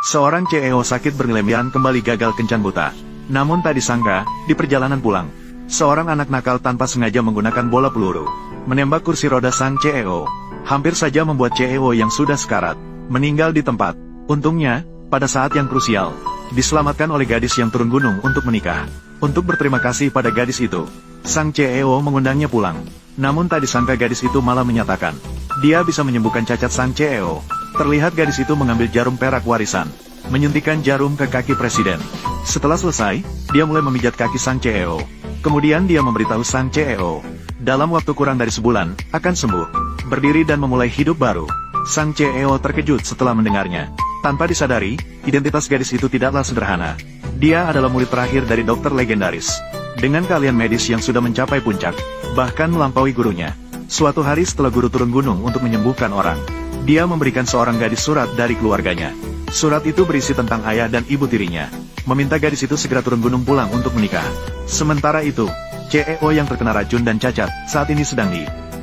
Seorang CEO sakit berlemian kembali gagal kencan buta. Namun tak disangka, di perjalanan pulang, seorang anak nakal tanpa sengaja menggunakan bola peluru menembak kursi roda sang CEO. Hampir saja membuat CEO yang sudah sekarat meninggal di tempat. Untungnya, pada saat yang krusial, diselamatkan oleh gadis yang turun gunung untuk menikah. Untuk berterima kasih pada gadis itu, sang CEO mengundangnya pulang. Namun tak disangka gadis itu malah menyatakan, dia bisa menyembuhkan cacat sang CEO. Terlihat gadis itu mengambil jarum perak warisan, menyuntikkan jarum ke kaki presiden. Setelah selesai, dia mulai memijat kaki sang CEO. Kemudian dia memberitahu sang CEO, dalam waktu kurang dari sebulan, akan sembuh, berdiri dan memulai hidup baru. Sang CEO terkejut setelah mendengarnya. Tanpa disadari, identitas gadis itu tidaklah sederhana. Dia adalah murid terakhir dari dokter legendaris, dengan keahlian medis yang sudah mencapai puncak, bahkan melampaui gurunya. Suatu hari setelah guru turun gunung untuk menyembuhkan orang, dia memberikan seorang gadis surat dari keluarganya. Surat itu berisi tentang ayah dan ibu tirinya, meminta gadis itu segera turun gunung pulang untuk menikah. Sementara itu, CEO yang terkena racun dan cacat, saat ini sedang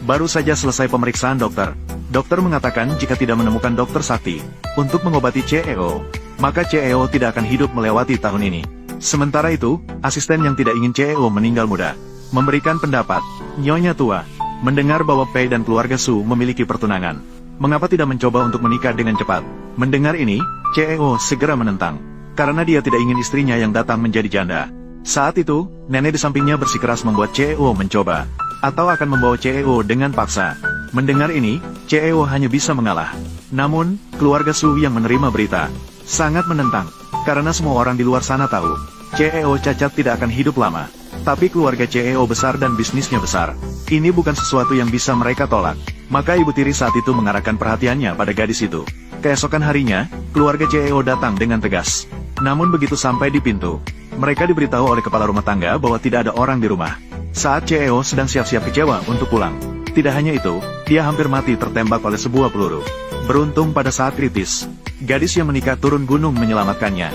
baru saja selesai pemeriksaan dokter. Dokter mengatakan jika tidak menemukan dokter sakti untuk mengobati CEO, maka CEO tidak akan hidup melewati tahun ini. Sementara itu, asisten yang tidak ingin CEO meninggal muda, memberikan pendapat, Nyonya tua, mendengar bahwa Pei dan keluarga Su memiliki pertunangan. Mengapa tidak mencoba untuk menikah dengan cepat? Mendengar ini, CEO segera menentang, karena dia tidak ingin istrinya yang datang menjadi janda. Saat itu, nenek di sampingnya bersikeras membuat CEO mencoba, atau akan membawa CEO dengan paksa. Mendengar ini, CEO hanya bisa mengalah. Namun, keluarga Su yang menerima berita, sangat menentang, karena semua orang di luar sana tahu, CEO cacat tidak akan hidup lama. Tapi keluarga CEO besar dan bisnisnya besar. Ini bukan sesuatu yang bisa mereka tolak. Maka ibu tiri saat itu mengarahkan perhatiannya pada gadis itu. Keesokan harinya, keluarga CEO datang dengan tegas. Namun begitu sampai di pintu, mereka diberitahu oleh kepala rumah tangga bahwa tidak ada orang di rumah. Saat CEO sedang siap-siap kecewa untuk pulang. Tidak hanya itu, dia hampir mati tertembak oleh sebuah peluru. Beruntung pada saat kritis, gadis yang menikah turun gunung menyelamatkannya.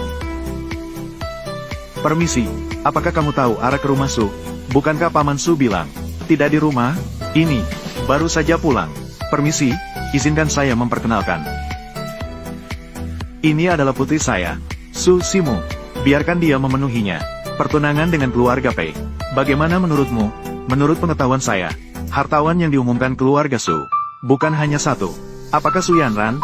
Permisi, apakah kamu tahu arah ke rumah Su? Bukankah Paman Su bilang, tidak di rumah? Ini, baru saja pulang. Permisi, izinkan saya memperkenalkan. Ini adalah putri saya, Su Simu. Biarkan dia memenuhinya. Pertunangan dengan keluarga Pei. Bagaimana menurutmu? Menurut pengetahuan saya, hartawan yang diumumkan keluarga Su, bukan hanya satu. Apakah Su Yanran?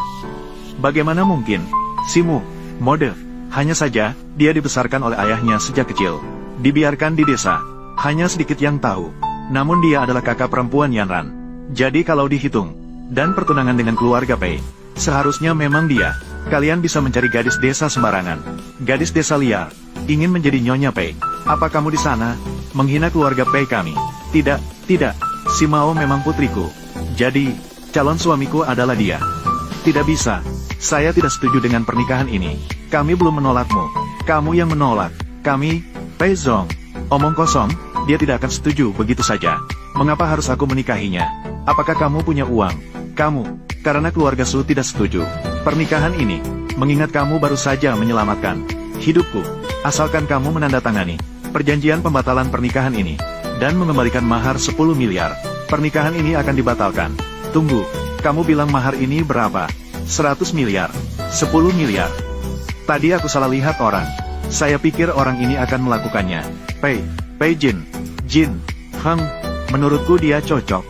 Bagaimana mungkin? Simu, mode. Hanya saja, dia dibesarkan oleh ayahnya sejak kecil. Dibiarkan di desa. Hanya sedikit yang tahu. Namun dia adalah kakak perempuan Yanran. Jadi kalau dihitung, dan pertunangan dengan keluarga Pei, seharusnya memang dia. Kalian bisa mencari gadis desa sembarangan. Gadis desa liar. Ingin menjadi Nyonya Pei. Apa kamu di sana? Menghina keluarga Pei kami. Tidak, tidak. Si Mao memang putriku. Jadi, calon suamiku adalah dia. Tidak bisa. Saya tidak setuju dengan pernikahan ini. Kami belum menolakmu. Kamu yang menolak. Kami, Pei Zong. Omong kosong, dia tidak akan setuju begitu saja. Mengapa harus aku menikahinya? Apakah kamu punya uang? Kamu, karena keluarga Su tidak setuju. Pernikahan ini, mengingat kamu baru saja menyelamatkan hidupku. Asalkan kamu menandatangani perjanjian pembatalan pernikahan ini, dan mengembalikan mahar 10 miliar. Pernikahan ini akan dibatalkan. Tunggu, kamu bilang mahar ini berapa? 100 miliar. 10 miliar. Tadi aku salah lihat orang. Saya pikir orang ini akan melakukannya. Pei Jin. Heng, menurutku dia cocok.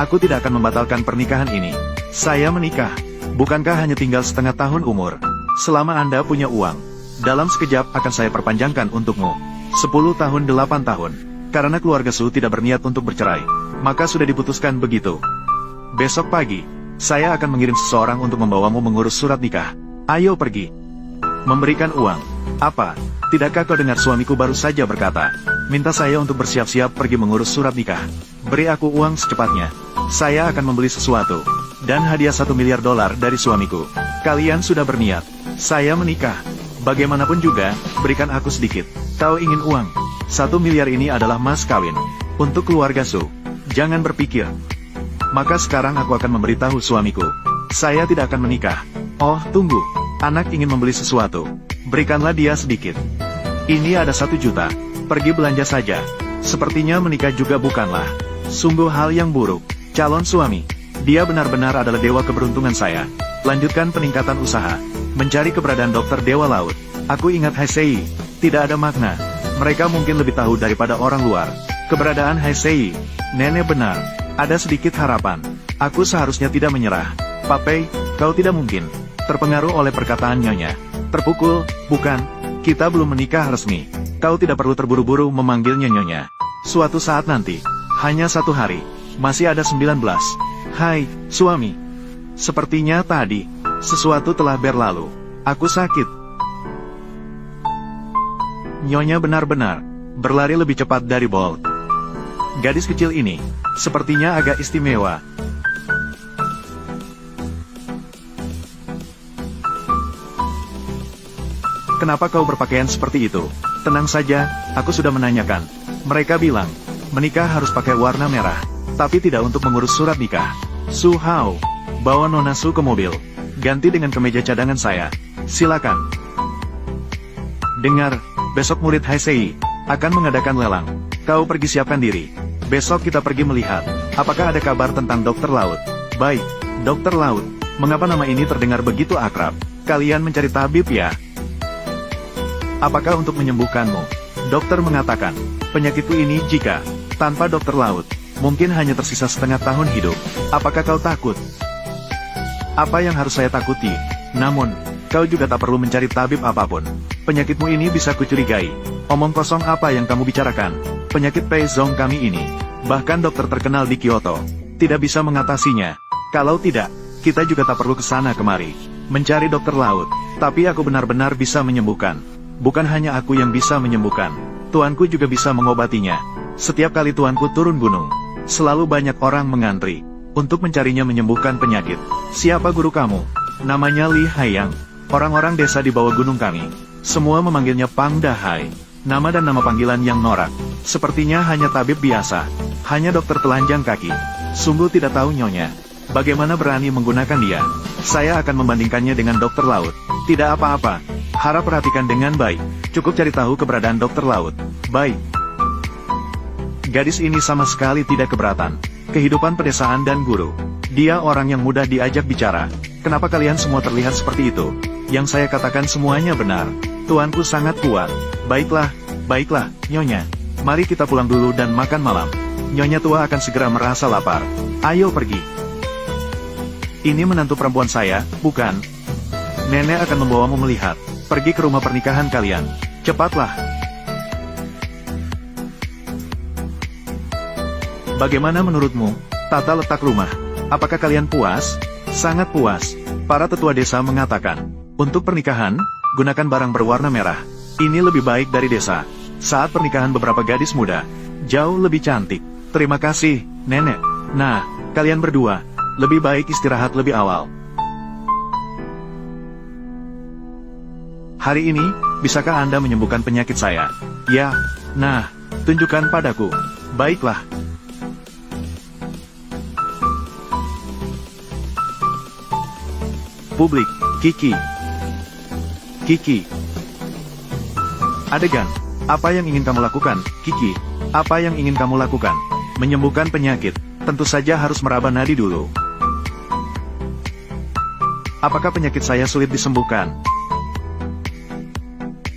Aku tidak akan membatalkan pernikahan ini. Saya menikah. Bukankah hanya tinggal setengah tahun umur? Selama Anda punya uang, dalam sekejap akan saya perpanjangkan untukmu. 10 tahun 8 tahun. Karena keluarga Su tidak berniat untuk bercerai, maka sudah diputuskan begitu. Besok pagi, saya akan mengirim seseorang untuk membawamu mengurus surat nikah. Ayo pergi. Memberikan uang. Apa? Tidakkah kau dengar suamiku baru saja berkata, minta saya untuk bersiap-siap pergi mengurus surat nikah. Beri aku uang secepatnya. Saya akan membeli sesuatu. Dan hadiah 1 miliar dolar dari suamiku. Kalian sudah berniat. Saya menikah. Bagaimanapun juga, berikan aku sedikit. Kau ingin uang? 1 miliar ini adalah mas kawin. Untuk keluarga Su. Jangan berpikir. Maka sekarang aku akan memberitahu suamiku. Saya tidak akan menikah. Oh, tunggu. Anak ingin membeli sesuatu. Berikanlah dia sedikit. Ini ada 1 juta. Pergi belanja saja. Sepertinya menikah juga bukanlah sungguh hal yang buruk. Calon suami. Dia benar-benar adalah dewa keberuntungan saya. Lanjutkan peningkatan usaha. Mencari keberadaan dokter Dewa Laut. Aku ingat Heisei. Tidak ada makna. Mereka mungkin lebih tahu daripada orang luar. Keberadaan Heisei. Nenek benar. Ada sedikit harapan. Aku seharusnya tidak menyerah. Papei, kau tidak mungkin terpengaruh oleh perkataan Nyonya. Terpukul, bukan? Kita belum menikah resmi. Kau tidak perlu terburu-buru memanggilnya Nyonya. Suatu saat nanti. Hanya 1 hari. Masih ada 19. Hai, suami. Sepertinya tadi, sesuatu telah berlalu. Aku sakit. Nyonya benar-benar berlari lebih cepat dari Bolt. Gadis kecil ini sepertinya agak istimewa. Kenapa kau berpakaian seperti itu? Tenang saja, aku sudah menanyakan. Mereka bilang, menikah harus pakai warna merah, tapi tidak untuk mengurus surat nikah. Su Hao, bawa Nona Su ke mobil. Ganti dengan kemeja cadangan saya. Silakan. Dengar, besok murid Heisei akan mengadakan lelang. Kau pergi siapkan diri. Besok kita pergi melihat. Apakah ada kabar tentang Dokter Laut? Baik, Dokter Laut. Mengapa nama ini terdengar begitu akrab? Kalian mencari tabib ya? Apakah untuk menyembuhkanmu? Dokter mengatakan, penyakitku ini jika tanpa Dokter Laut, mungkin hanya tersisa setengah tahun hidup. Apakah kau takut? Apa yang harus saya takuti? Namun, kau juga tak perlu mencari tabib apapun. Penyakitmu ini bisa kucurigai. Omong kosong apa yang kamu bicarakan? Penyakit Pei Zong kami ini, bahkan dokter terkenal di Kyoto, tidak bisa mengatasinya. Kalau tidak, kita juga tak perlu ke sana kemari, mencari Dokter Laut. Tapi aku benar-benar bisa menyembuhkan. Bukan hanya aku yang bisa menyembuhkan. Tuanku juga bisa mengobatinya. Setiap kali tuanku turun gunung, selalu banyak orang mengantri untuk mencarinya menyembuhkan penyakit. Siapa guru kamu? Namanya Li Haiyang. Orang-orang desa di bawah gunung kami, semua memanggilnya Pang Dahai. Nama dan nama panggilan yang norak. Sepertinya hanya tabib biasa. Hanya dokter telanjang kaki. Sungguh tidak tahu Nyonya. Bagaimana berani menggunakan dia? Saya akan membandingkannya dengan Dokter Laut. Tidak apa-apa. Harap perhatikan dengan baik. Cukup cari tahu keberadaan Dokter Laut. Baik. Gadis ini sama sekali tidak keberatan. Kehidupan pedesaan dan guru. Dia orang yang mudah diajak bicara. Kenapa kalian semua terlihat seperti itu? Yang saya katakan semuanya benar. Tuanku sangat kuat. Baiklah, baiklah, Nyonya. Mari kita pulang dulu dan makan malam. Nyonya tua akan segera merasa lapar. Ayo pergi. Ini menantu perempuan saya, bukan? Nenek akan membawamu melihat. Pergi ke rumah pernikahan kalian. Cepatlah. Bagaimana menurutmu, tata letak rumah? Apakah kalian puas? Sangat puas. Para tetua desa mengatakan, untuk pernikahan, gunakan barang berwarna merah. Ini lebih baik dari desa. Saat pernikahan beberapa gadis muda, jauh lebih cantik. Terima kasih, Nenek. Nah, kalian berdua, lebih baik istirahat lebih awal. Hari ini, bisakah Anda menyembuhkan penyakit saya? Ya, nah, tunjukkan padaku. Baiklah. Publik, Kiki. Kiki. Adegan. Apa yang ingin kamu lakukan, Kiki? Apa yang ingin kamu lakukan? Menyembuhkan penyakit. Tentu saja harus meraba nadi dulu. Apakah penyakit saya sulit disembuhkan?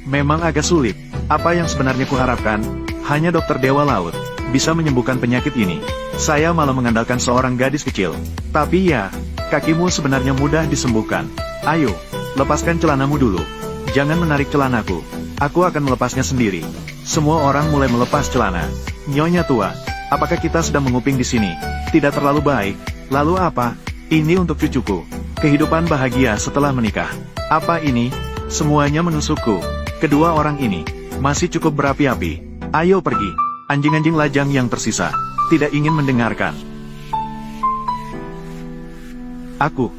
Memang agak sulit. Apa yang sebenarnya kuharapkan, hanya Dokter Dewa Laut bisa menyembuhkan penyakit ini. Saya malah mengandalkan seorang gadis kecil. Tapi ya, kakimu sebenarnya mudah disembuhkan. Ayo, lepaskan celanamu dulu. Jangan menarik celanaku. Aku akan melepasnya sendiri. Semua orang mulai melepas celana. Nyonya tua, apakah kita sedang menguping di sini? Tidak terlalu baik. Lalu apa? Ini untuk cucuku. Kehidupan bahagia setelah menikah. Apa ini? Semuanya menusukku. Kedua orang ini masih cukup berapi-api. Ayo pergi. Anjing-anjing lajang yang tersisa tidak ingin mendengarkan. Aku.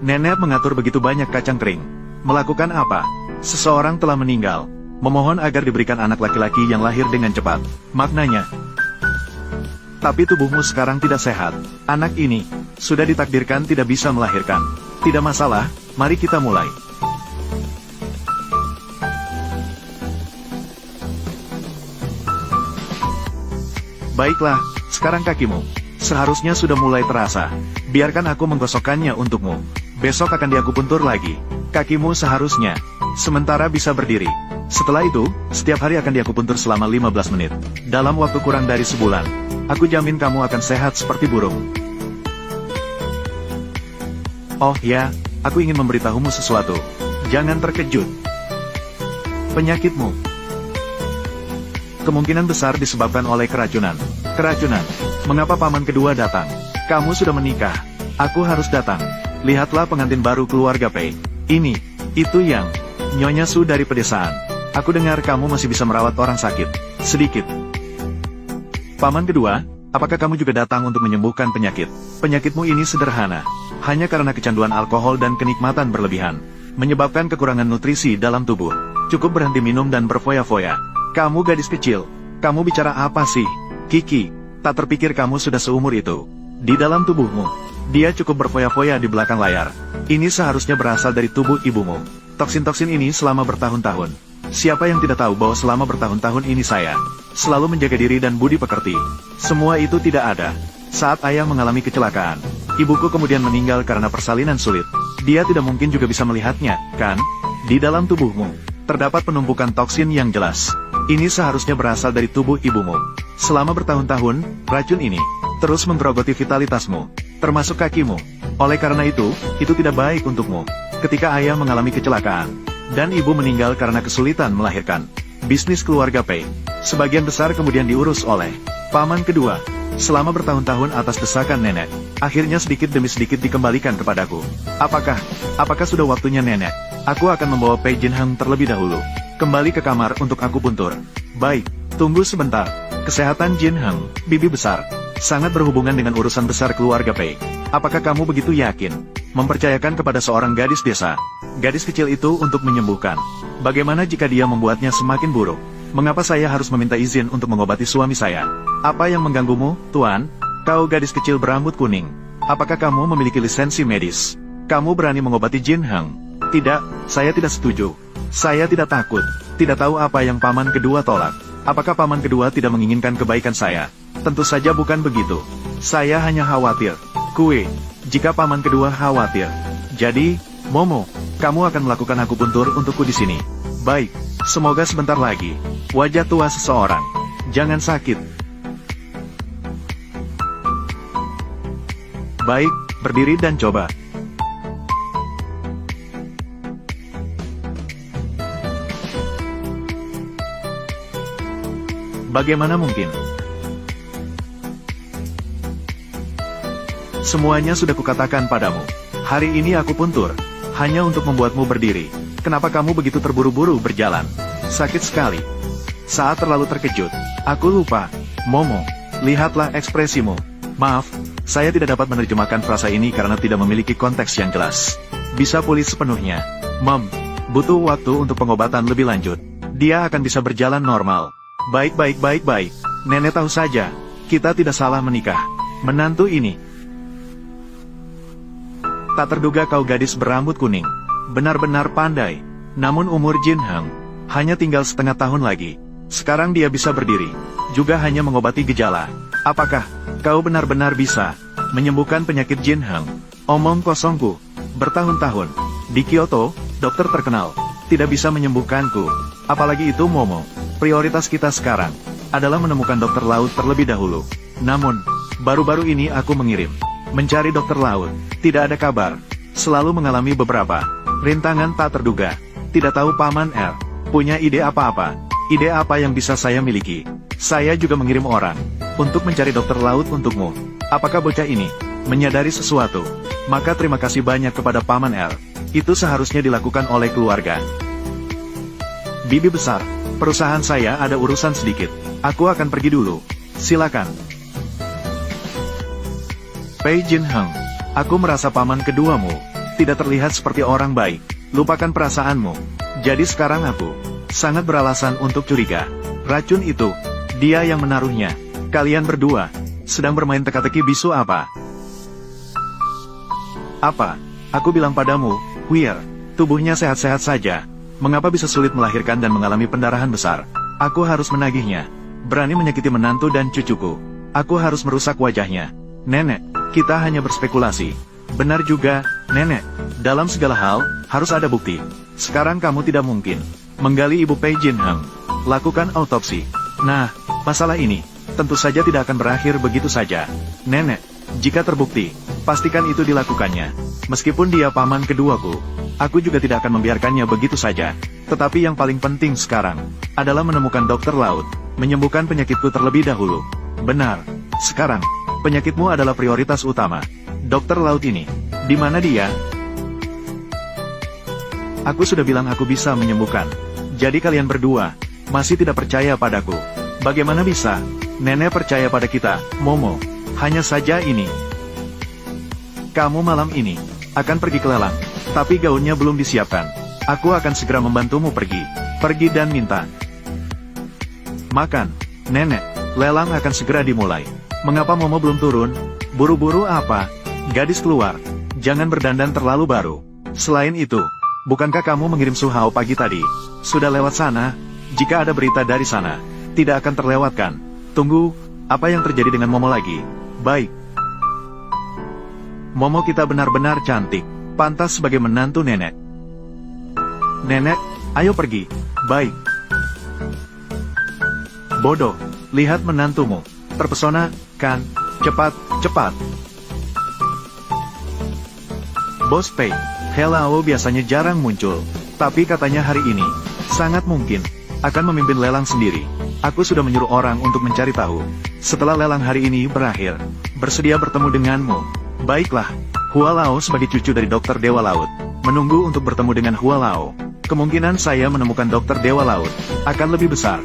Nenek mengatur begitu banyak kacang kering. Melakukan apa? Seseorang telah meninggal. Memohon agar diberikan anak laki-laki yang lahir dengan cepat. Maknanya. Tapi tubuhmu sekarang tidak sehat. Anak ini sudah ditakdirkan tidak bisa melahirkan. Tidak masalah, mari kita mulai. Baiklah, sekarang kakimu seharusnya sudah mulai terasa. Biarkan aku menggosokkannya untukmu. Besok akan diakupuntur lagi. Kakimu seharusnya sementara bisa berdiri. Setelah itu, setiap hari akan diakupuntur selama 15 menit. Dalam waktu kurang dari sebulan, aku jamin kamu akan sehat seperti burung. Oh ya, aku ingin memberitahumu sesuatu. Jangan terkejut. Penyakitmu kemungkinan besar disebabkan oleh keracunan. Keracunan. Mengapa paman kedua datang? Kamu sudah menikah. Aku harus datang. Lihatlah pengantin baru keluarga Pei. Ini, itu yang Nyonya Su dari pedesaan. Aku dengar kamu masih bisa merawat orang sakit. Sedikit. Paman kedua, apakah kamu juga datang untuk menyembuhkan penyakit? Penyakitmu ini sederhana. Hanya karena kecanduan alkohol dan kenikmatan berlebihan. Menyebabkan kekurangan nutrisi dalam tubuh. Cukup berhenti minum dan berfoya-foya. Kamu gadis kecil. Kamu bicara apa sih? Kiki, tak terpikir kamu sudah seumur itu. Di dalam tubuhmu. Dia cukup berfoya-foya di belakang layar. Ini seharusnya berasal dari tubuh ibumu. Toksin-toksin ini selama bertahun-tahun. Siapa yang tidak tahu bahwa selama bertahun-tahun ini saya selalu menjaga diri dan budi pekerti. Semua itu tidak ada. Saat ayah mengalami kecelakaan, ibuku kemudian meninggal karena persalinan sulit. Dia tidak mungkin juga bisa melihatnya, kan? Di dalam tubuhmu, terdapat penumpukan toksin yang jelas. Ini seharusnya berasal dari tubuh ibumu. Selama bertahun-tahun, racun ini terus menggerogoti vitalitasmu, termasuk kakimu. Oleh karena itu tidak baik untukmu. Ketika ayah mengalami kecelakaan, dan ibu meninggal karena kesulitan melahirkan, bisnis keluarga Pei sebagian besar kemudian diurus oleh paman kedua. Selama bertahun-tahun atas desakan nenek, akhirnya sedikit demi sedikit dikembalikan kepadaku. Apakah sudah waktunya nenek? Aku akan membawa Pei Jinheng terlebih dahulu kembali ke kamar untuk akupuntur. Baik, tunggu sebentar. Kesehatan Jinheng, bibi besar, sangat berhubungan dengan urusan besar keluarga Pei. Apakah kamu begitu yakin mempercayakan kepada seorang gadis desa, gadis kecil itu untuk menyembuhkan? Bagaimana jika dia membuatnya semakin buruk? Mengapa saya harus meminta izin untuk mengobati suami saya? Apa yang mengganggumu, Tuan? Kau gadis kecil berambut kuning. Apakah kamu memiliki lisensi medis? Kamu berani mengobati Jinheng? Tidak, saya tidak setuju. Saya tidak takut. Tidak tahu apa yang paman kedua tolak. Apakah paman kedua tidak menginginkan kebaikan saya? Tentu saja bukan begitu. Saya hanya khawatir. Jika paman kedua khawatir. Jadi, Momo, kamu akan melakukan akupuntur untukku di sini. Baik, semoga sebentar lagi. Wajah tua seseorang. Jangan sakit. Baik, berdiri dan coba. Bagaimana mungkin? Semuanya sudah kukatakan padamu. Hari ini aku puntur, hanya untuk membuatmu berdiri. Kenapa kamu begitu terburu-buru berjalan? Sakit sekali. Saat terlalu terkejut, aku lupa. Momo, lihatlah ekspresimu. Maaf, saya tidak dapat menerjemahkan frasa ini karena tidak memiliki konteks yang jelas. Bisa pulih sepenuhnya. Butuh waktu untuk pengobatan lebih lanjut. Dia akan bisa berjalan normal. Baik. Nenek tahu saja, kita tidak salah menikah. Menantu ini. Tak terduga kau gadis berambut kuning. Benar-benar pandai. Namun umur Jinheng hanya tinggal setengah tahun lagi. Sekarang dia bisa berdiri. Juga hanya mengobati gejala. Apakah kau benar-benar bisa menyembuhkan penyakit Jinheng? Omong kosongku. Bertahun-tahun. Di Kyoto, dokter terkenal tidak bisa menyembuhkanku. Apalagi itu Momo. Prioritas kita sekarang adalah menemukan dokter laut terlebih dahulu. Namun, baru-baru ini aku mengirim mencari dokter laut. Tidak ada kabar. Selalu mengalami beberapa rintangan tak terduga. Tidak tahu Paman R punya ide apa-apa. Ide apa yang bisa saya miliki? Saya juga mengirim orang untuk mencari dokter laut untukmu. Apakah bocah ini menyadari sesuatu? Maka terima kasih banyak kepada Paman R. Itu seharusnya dilakukan oleh keluarga. Bibi besar, perusahaan saya ada urusan sedikit. Aku akan pergi dulu. Silakan. Pei Jinheng, aku merasa paman keduamu tidak terlihat seperti orang baik. Lupakan perasaanmu. Jadi sekarang aku sangat beralasan untuk curiga. Racun itu, dia yang menaruhnya. Kalian berdua sedang bermain teka-teki bisu apa? Apa? Aku bilang padamu, Huir, tubuhnya sehat-sehat saja. Mengapa bisa sulit melahirkan dan mengalami pendarahan besar? Aku harus menagihnya. Berani menyakiti menantu dan cucuku. Aku harus merusak wajahnya. Nenek, kita hanya berspekulasi. Benar juga, Nenek. Dalam segala hal, harus ada bukti. Sekarang kamu tidak mungkin menggali Ibu Pei Jinheng. Lakukan autopsi. Nah, masalah ini tentu saja tidak akan berakhir begitu saja. Nenek, jika terbukti, pastikan itu dilakukannya. Meskipun dia paman keduaku, aku juga tidak akan membiarkannya begitu saja. Tetapi yang paling penting sekarang adalah menemukan dokter laut, menyembuhkan penyakitku terlebih dahulu. Benar, sekarang penyakitmu adalah prioritas utama. Dokter laut ini, di mana dia? Aku sudah bilang aku bisa menyembuhkan. Jadi kalian berdua masih tidak percaya padaku. Bagaimana bisa? Nenek percaya pada kita, Momo. Hanya saja ini. Kamu malam ini akan pergi ke lelang, tapi gaunnya belum disiapkan. Aku akan segera membantumu pergi. Pergi dan minta makan. Nenek, lelang akan segera dimulai. Mengapa Momo belum turun? Buru-buru apa? Gadis keluar. Jangan berdandan terlalu baru. Selain itu, bukankah kamu mengirim Su Hao pagi tadi? Sudah lewat sana? Jika ada berita dari sana, tidak akan terlewatkan. Tunggu, apa yang terjadi dengan Momo lagi? Baik. Momo kita benar-benar cantik. Pantas sebagai menantu nenek. Nenek, ayo pergi. Baik. Bodoh, lihat menantumu. Terpesona, kan? Cepat, cepat. Bos Pei, Helao biasanya jarang muncul. Tapi katanya hari ini, sangat mungkin, akan memimpin lelang sendiri. Aku sudah menyuruh orang untuk mencari tahu. Setelah lelang hari ini berakhir, bersedia bertemu denganmu. Baiklah, Hua Lao sebagai cucu dari Dokter Dewa Laut, menunggu untuk bertemu dengan Hua Lao. Kemungkinan saya menemukan Dokter Dewa Laut akan lebih besar.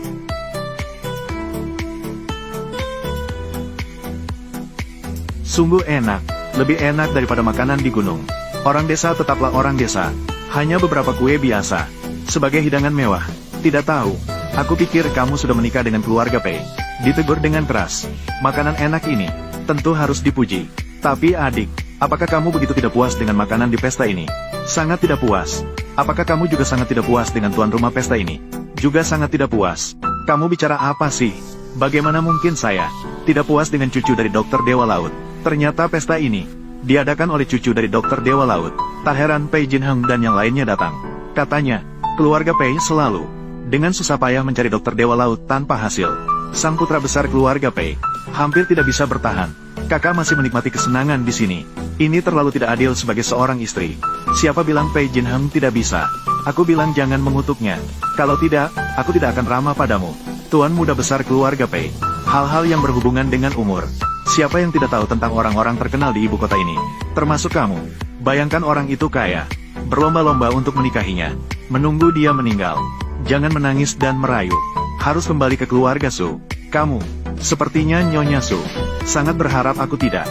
Sungguh enak, lebih enak daripada makanan di gunung. Orang desa tetaplah orang desa, hanya beberapa kue biasa. Sebagai hidangan mewah, tidak tahu. Aku pikir kamu sudah menikah dengan keluarga Pei. Ditegur dengan keras. Makanan enak ini, tentu harus dipuji. Tapi adik, apakah kamu begitu tidak puas dengan makanan di pesta ini? Sangat tidak puas. Apakah kamu juga sangat tidak puas dengan tuan rumah pesta ini? Juga sangat tidak puas. Kamu bicara apa sih? Bagaimana mungkin saya tidak puas dengan cucu dari Dokter Dewa Laut? Ternyata pesta ini diadakan oleh cucu dari Dokter Dewa Laut. Tak heran Pei Jinheng dan yang lainnya datang. Katanya, keluarga Pei selalu dengan susah payah mencari Dokter Dewa Laut tanpa hasil. Sang putra besar keluarga Pei hampir tidak bisa bertahan. Kakak masih menikmati kesenangan di sini. Ini terlalu tidak adil sebagai seorang istri. Siapa bilang Pei Jinheng tidak bisa? Aku bilang jangan mengutuknya. Kalau tidak, aku tidak akan ramah padamu. Tuan muda besar keluarga Pei. Hal-hal yang berhubungan dengan umur. Siapa yang tidak tahu tentang orang-orang terkenal di ibu kota ini? Termasuk kamu. Bayangkan orang itu kaya. Berlomba-lomba untuk menikahinya. Menunggu dia meninggal. Jangan menangis dan merayu. Harus kembali ke keluarga Su. Kamu, sepertinya Nyonya Su, sangat berharap aku tidak.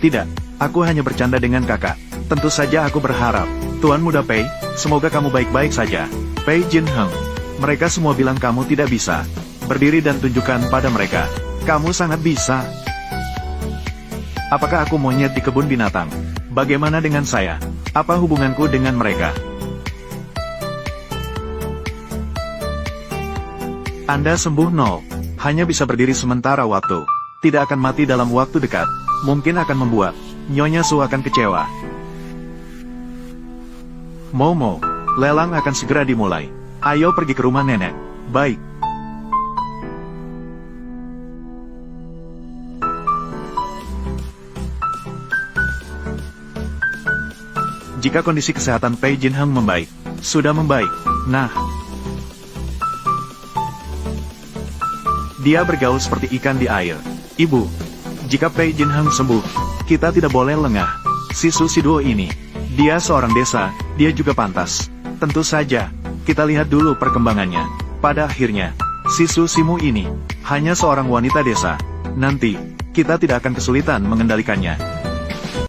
Tidak, aku hanya bercanda dengan kakak. Tentu saja aku berharap. Tuan muda Pei, semoga kamu baik-baik saja. Pei Jinheng. Mereka semua bilang kamu tidak bisa. Berdiri dan tunjukkan pada mereka. Kamu sangat bisa. Apakah aku monyet di kebun binatang? Bagaimana dengan saya? Apa hubunganku dengan mereka? Anda sembuh nol. Hanya bisa berdiri sementara waktu. Tidak akan mati dalam waktu dekat. Mungkin akan membuat Nyonya Su akan kecewa. Momo, lelang akan segera dimulai. Ayo pergi ke rumah nenek. Baik. Jika kondisi kesehatan Pei Jinheng membaik, sudah membaik. Nah, dia bergaul seperti ikan di air. Ibu, jika Pei Jinheng sembuh, kita tidak boleh lengah. Si Su Siduo ini, dia seorang desa, dia juga pantas. Tentu saja, kita lihat dulu perkembangannya. Pada akhirnya, si Su Simu ini, hanya seorang wanita desa. Nanti, kita tidak akan kesulitan mengendalikannya.